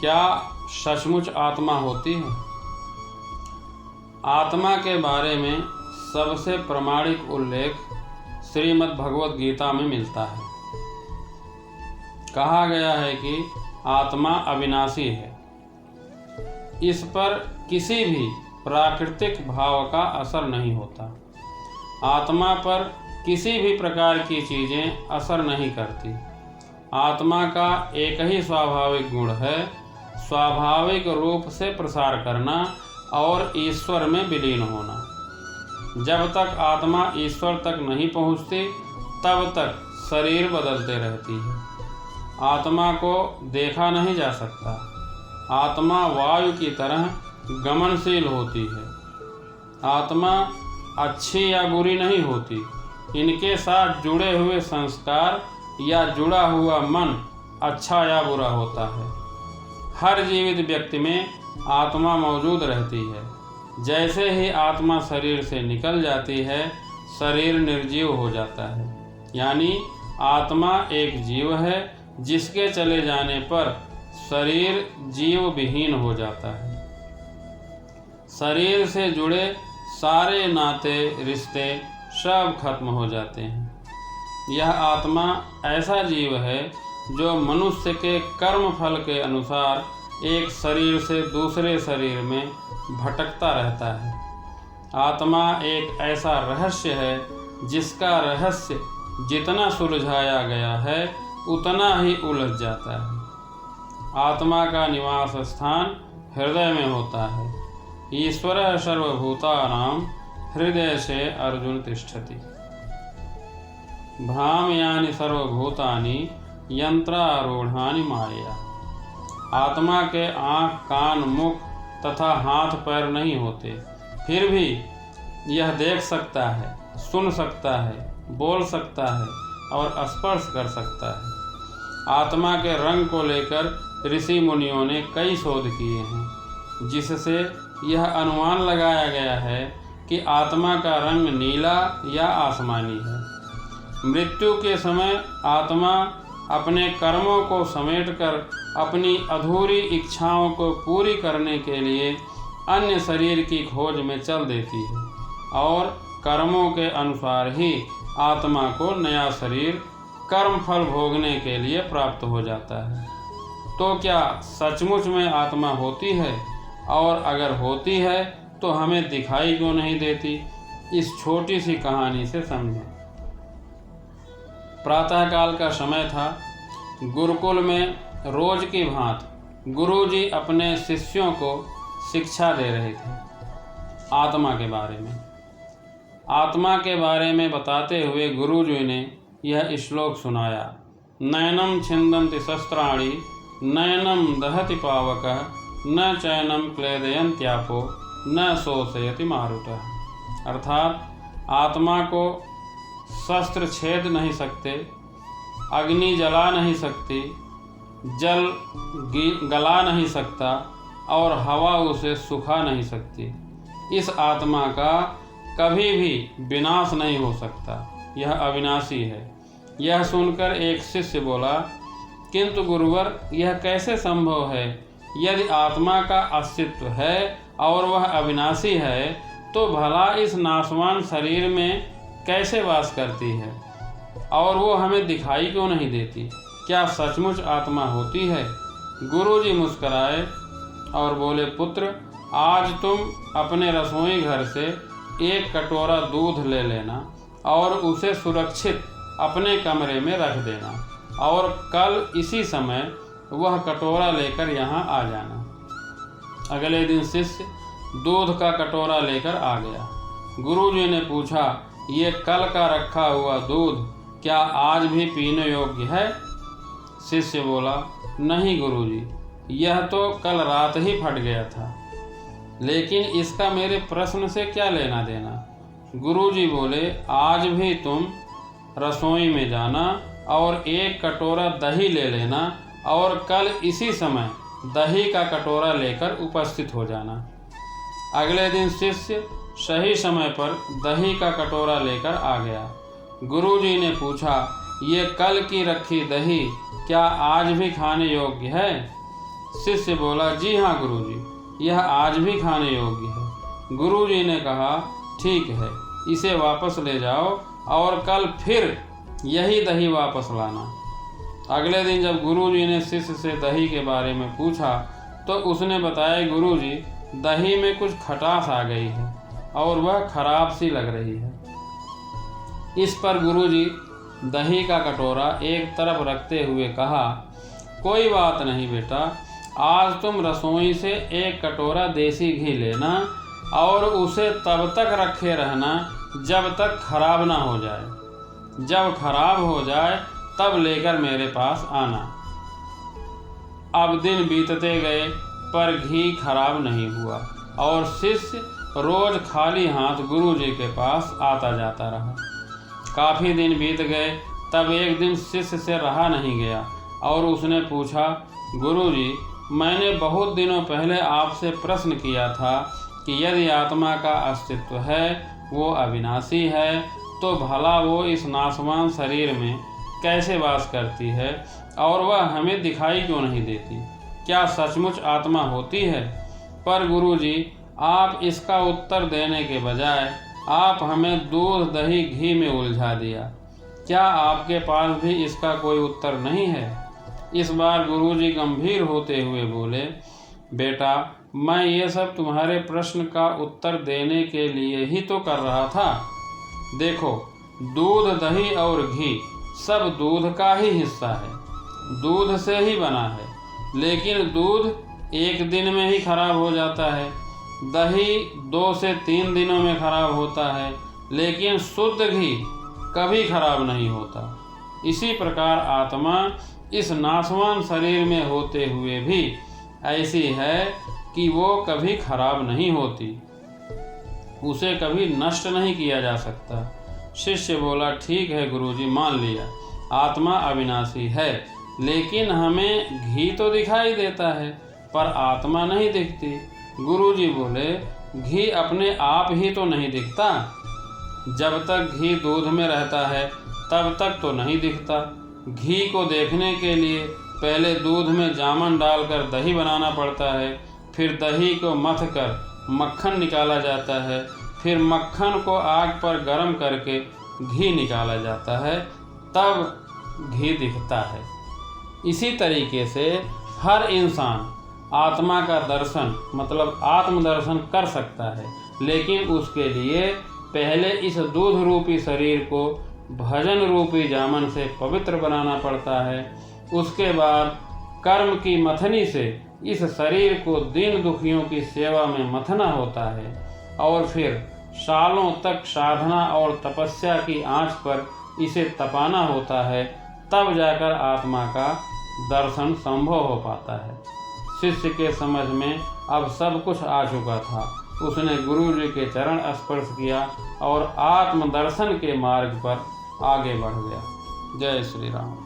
क्या सचमुच आत्मा होती है? आत्मा के बारे में सबसे प्रामाणिक उल्लेख श्रीमद् भगवद गीता में मिलता है। कहा गया है कि आत्मा अविनाशी है। इस पर किसी भी प्राकृतिक भाव का असर नहीं होता। आत्मा पर किसी भी प्रकार की चीज़ें असर नहीं करती। आत्मा का एक ही स्वाभाविक गुण है, स्वाभाविक रूप से प्रसार करना और ईश्वर में विलीन होना। जब तक आत्मा ईश्वर तक नहीं पहुँचती तब तक शरीर बदलते रहती है। आत्मा को देखा नहीं जा सकता। आत्मा वायु की तरह गमनशील होती है। आत्मा अच्छी या बुरी नहीं होती। इनके साथ जुड़े हुए संस्कार या जुड़ा हुआ मन अच्छा या बुरा होता है। हर जीवित व्यक्ति में आत्मा मौजूद रहती है। जैसे ही आत्मा शरीर से निकल जाती है, शरीर निर्जीव हो जाता है। यानी आत्मा एक जीव है जिसके चले जाने पर शरीर जीव विहीन हो जाता है। शरीर से जुड़े सारे नाते रिश्ते सब खत्म हो जाते हैं। यह आत्मा ऐसा जीव है जो मनुष्य के कर्म फल के अनुसार एक शरीर से दूसरे शरीर में भटकता रहता है। आत्मा एक ऐसा रहस्य है जिसका रहस्य जितना सुलझाया गया है उतना ही उलझ जाता है। आत्मा का निवास स्थान हृदय में होता है। ईश्वरः सर्वभूतानां हृदय से अर्जुन तिष्ठति। भ्राम्यानि सर्वभूतानि यंत्रारूढ़ानि मायया। आत्मा के आँख, कान, मुख तथा हाथ पैर नहीं होते, फिर भी यह देख सकता है, सुन सकता है, बोल सकता है और स्पर्श कर सकता है। आत्मा के रंग को लेकर ऋषि मुनियों ने कई शोध किए हैं, जिससे यह अनुमान लगाया गया है कि आत्मा का रंग नीला या आसमानी है। मृत्यु के समय आत्मा अपने कर्मों को समेटकर अपनी अधूरी इच्छाओं को पूरी करने के लिए अन्य शरीर की खोज में चल देती है और कर्मों के अनुसार ही आत्मा को नया शरीर कर्म फल भोगने के लिए प्राप्त हो जाता है। तो क्या सचमुच में आत्मा होती है? और अगर होती है तो हमें दिखाई क्यों नहीं देती? इस छोटी सी कहानी से समझें। प्रातःकाल का समय था। गुरुकुल में रोज की भांति गुरुजी अपने शिष्यों को शिक्षा दे रहे थे आत्मा के बारे में। आत्मा के बारे में बताते हुए गुरुजी ने यह श्लोक सुनाया। नयनम छिन्दन्ति शस्त्राणि नयनम दहति पावकः न चैनम क्लेदयन्त्यापो न शोषयति मारुतः। अर्थात आत्मा को शस्त्र छेद नहीं सकते, अग्नि जला नहीं सकती, जल गला नहीं सकता और हवा उसे सुखा नहीं सकती। इस आत्मा का कभी भी विनाश नहीं हो सकता, यह अविनाशी है। यह सुनकर एक शिष्य बोला, किंतु गुरुवर यह कैसे संभव है? यदि आत्मा का अस्तित्व है और वह अविनाशी है तो भला इस नाशवान शरीर में कैसे वास करती है और वो हमें दिखाई क्यों नहीं देती? क्या सचमुच आत्मा होती है? गुरुजी मुस्कुराए और बोले, पुत्र, आज तुम अपने रसोई घर से एक कटोरा दूध ले लेना और उसे सुरक्षित अपने कमरे में रख देना और कल इसी समय वह कटोरा लेकर यहाँ आ जाना। अगले दिन शिष्य दूध का कटोरा लेकर आ गया। गुरुजी ने पूछा, ये कल का रखा हुआ दूध क्या आज भी पीने योग्य है? शिष्य बोला, नहीं गुरुजी, यह तो कल रात ही फट गया था। लेकिन इसका मेरे प्रश्न से क्या लेना देना? गुरुजी बोले, आज भी तुम रसोई में जाना और एक कटोरा दही ले लेना और कल इसी समय दही का कटोरा लेकर उपस्थित हो जाना। अगले दिन शिष्य सही समय पर दही का कटोरा लेकर आ गया। गुरुजी ने पूछा, ये कल की रखी दही क्या आज भी खाने योग्य है? शिष्य बोला, जी हाँ गुरुजी, यह आज भी खाने योग्य है। गुरुजी ने कहा, ठीक है, इसे वापस ले जाओ और कल फिर यही दही वापस लाना। अगले दिन जब गुरुजी ने शिष्य से दही के बारे में पूछा तो उसने बताया, गुरुजी, दही में कुछ खटास आ गई है और वह खराब सी लग रही है। इस पर गुरुजी दही का कटोरा एक तरफ रखते हुए कहा, कोई बात नहीं बेटा, आज तुम रसोई से एक कटोरा देसी घी लेना और उसे तब तक रखे रहना जब तक खराब ना हो जाए। जब खराब हो जाए तब लेकर मेरे पास आना। अब दिन बीतते गए पर घी खराब नहीं हुआ और शिष्य रोज खाली हाथ गुरुजी के पास आता जाता रहा। काफ़ी दिन बीत गए, तब एक दिन शिष्य से रहा नहीं गया और उसने पूछा, गुरुजी, मैंने बहुत दिनों पहले आपसे प्रश्न किया था कि यदि आत्मा का अस्तित्व है, वो अविनाशी है, तो भला वो इस नाशवान शरीर में कैसे वास करती है और वह हमें दिखाई क्यों नहीं देती? क्या सचमुच आत्मा होती है? पर गुरुजी, आप इसका उत्तर देने के बजाय आप हमें दूध दही घी में उलझा दिया। क्या आपके पास भी इसका कोई उत्तर नहीं है? इस बार गुरुजी गंभीर होते हुए बोले, बेटा, मैं ये सब तुम्हारे प्रश्न का उत्तर देने के लिए ही तो कर रहा था। देखो, दूध दही और घी सब दूध का ही हिस्सा है, दूध से ही बना है, लेकिन दूध एक दिन में ही खराब हो जाता है, दही 2 से 3 दिनों में खराब होता है, लेकिन शुद्ध घी कभी खराब नहीं होता। इसी प्रकार आत्मा इस नाशवान शरीर में होते हुए भी ऐसी है कि वो कभी खराब नहीं होती, उसे कभी नष्ट नहीं किया जा सकता। शिष्य बोला, ठीक है गुरुजी, मान लिया, आत्मा अविनाशी है, लेकिन हमें घी तो दिखाई देता है पर आत्मा नहीं दिखती। गुरुजी बोले, घी अपने आप ही तो नहीं दिखता, जब तक घी दूध में रहता है तब तक तो नहीं दिखता। घी को देखने के लिए पहले दूध में जामन डालकर दही बनाना पड़ता है, फिर दही को मथ कर मक्खन निकाला जाता है, फिर मक्खन को आग पर गर्म करके घी निकाला जाता है, तब घी दिखता है। इसी तरीके से हर इंसान आत्मा का दर्शन मतलब आत्मदर्शन कर सकता है, लेकिन उसके लिए पहले इस दूध रूपी शरीर को भजन रूपी जामन से पवित्र बनाना पड़ता है। उसके बाद कर्म की मथनी से इस शरीर को दीन दुखियों की सेवा में मथना होता है और फिर सालों तक साधना और तपस्या की आंच पर इसे तपाना होता है, तब जाकर आत्मा का दर्शन संभव हो पाता है। शिष्य के समझ में अब सब कुछ आ चुका था। उसने गुरुजी के चरण स्पर्श किया और आत्मदर्शन के मार्ग पर आगे बढ़ गया। जय श्री राम।